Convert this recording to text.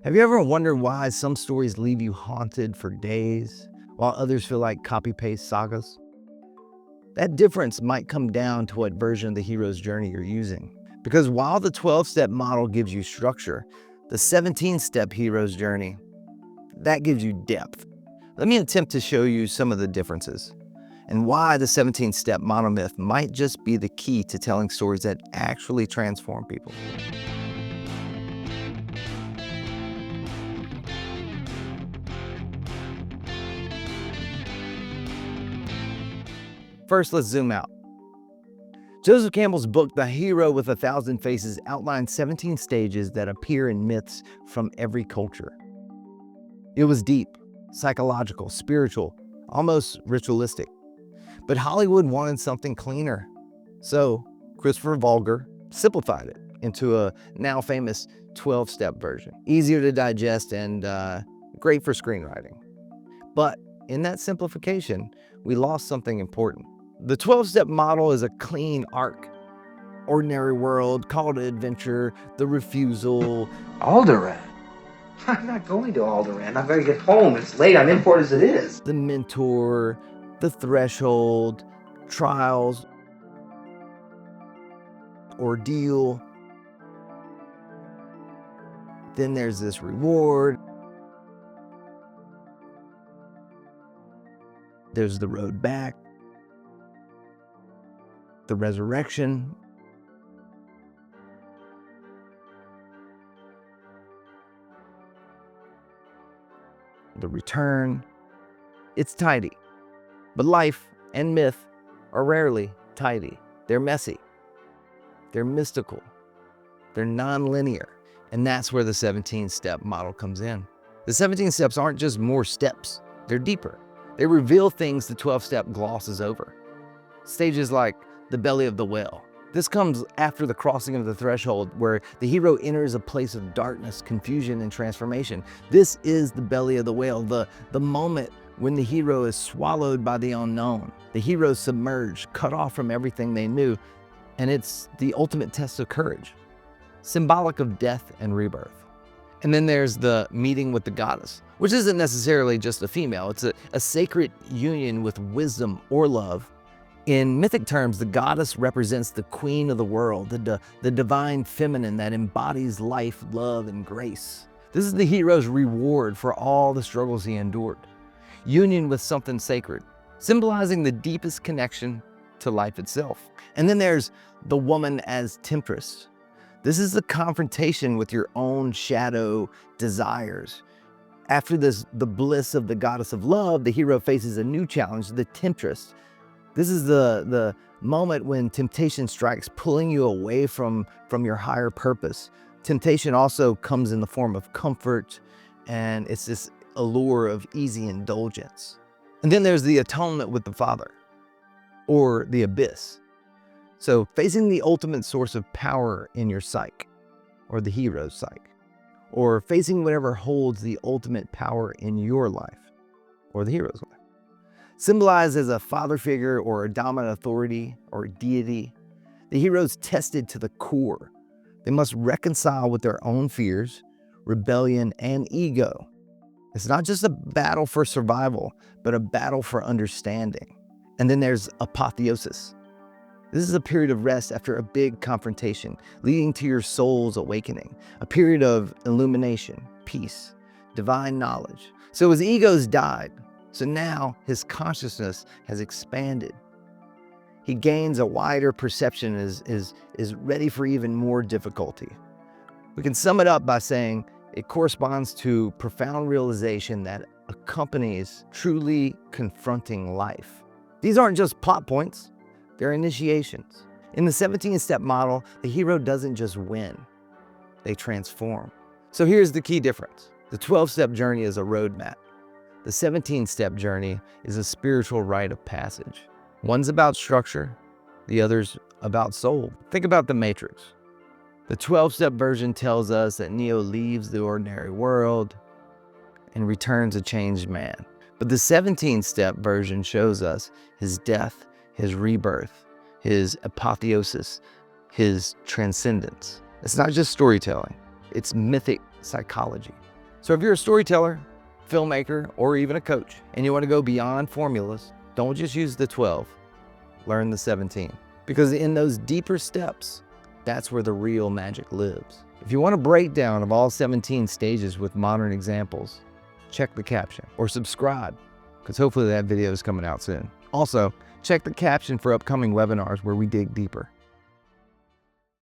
Have you ever wondered why some stories leave you haunted for days, while others feel like copy-paste sagas? That difference might come down to what version of the hero's journey you're using. Because while the 12-step model gives you structure, the 17-step hero's journey, that gives you depth. Let me attempt to show you some of the differences, and why the 17-step monomyth might just be the key to telling stories that actually transform people. First, let's zoom out. Joseph Campbell's book, The Hero with 1,000 Faces, outlines 17 stages that appear in myths from every culture. It was deep, psychological, spiritual, almost ritualistic. But Hollywood wanted something cleaner. So Christopher Vogler simplified it into a now famous 12-step version. Easier to digest and great for screenwriting. But in that simplification, we lost something important. The 12-step model is a clean arc. Ordinary world, call to adventure, the refusal. Alderaan? I'm not going to Alderaan. I've got to get home. It's late. I'm in port as it is. The mentor, the threshold, trials, ordeal. Then there's this reward. There's the road back. The resurrection. The return. It's tidy. But life and myth are rarely tidy. They're messy. They're mystical. They're non-linear. And that's where the 17-step model comes in. The 17 steps aren't just more steps. They're deeper. They reveal things the 12-step glosses over. Stages like the belly of the whale. This comes after the crossing of the threshold, where the hero enters a place of darkness, confusion, and transformation. This is the belly of the whale, the moment when the hero is swallowed by the unknown. The hero is submerged, cut off from everything they knew, and it's the ultimate test of courage, symbolic of death and rebirth. And then there's the meeting with the goddess, which isn't necessarily just a female. It's a sacred union with wisdom or love. In mythic terms, the goddess represents the queen of the world, the divine feminine that embodies life, love, and grace. This is the hero's reward for all the struggles he endured. Union with something sacred, symbolizing the deepest connection to life itself. And then there's the woman as temptress. This is the confrontation with your own shadow desires. After the bliss of the goddess of love, the hero faces a new challenge, the temptress. This is the moment when temptation strikes, pulling you away from your higher purpose. Temptation also comes in the form of comfort, and it's this allure of easy indulgence. And then there's the atonement with the Father, or the abyss. So facing the ultimate source of power in your psyche, or the hero's psyche, or facing whatever holds the ultimate power in your life, or the hero's life. Symbolized as a father figure or a dominant authority or deity, the hero's tested to the core. They must reconcile with their own fears, rebellion, and ego. It's not just a battle for survival, but a battle for understanding. And then there's apotheosis. This is a period of rest after a big confrontation, leading to your soul's awakening, a period of illumination, peace, divine knowledge. So his ego's died. So now his consciousness has expanded. He gains a wider perception, is ready for even more difficulty. We can sum it up by saying it corresponds to profound realization that accompanies truly confronting life. These aren't just plot points, they're initiations. In the 17-step model, the hero doesn't just win, they transform. So here's the key difference. The 12-step journey is a roadmap. The 17-step journey is a spiritual rite of passage. One's about structure, the other's about soul. Think about the Matrix. The 12-step version tells us that Neo leaves the ordinary world and returns a changed man. But the 17-step version shows us his death, his rebirth, his apotheosis, his transcendence. It's not just storytelling, it's mythic psychology. So if you're a storyteller, filmmaker, or even a coach, and you want to go beyond formulas, don't just use the 12, learn the 17. Because in those deeper steps, that's where the real magic lives. If you want a breakdown of all 17 stages with modern examples, check the caption or subscribe, because hopefully that video is coming out soon. Also, check the caption for upcoming webinars where we dig deeper.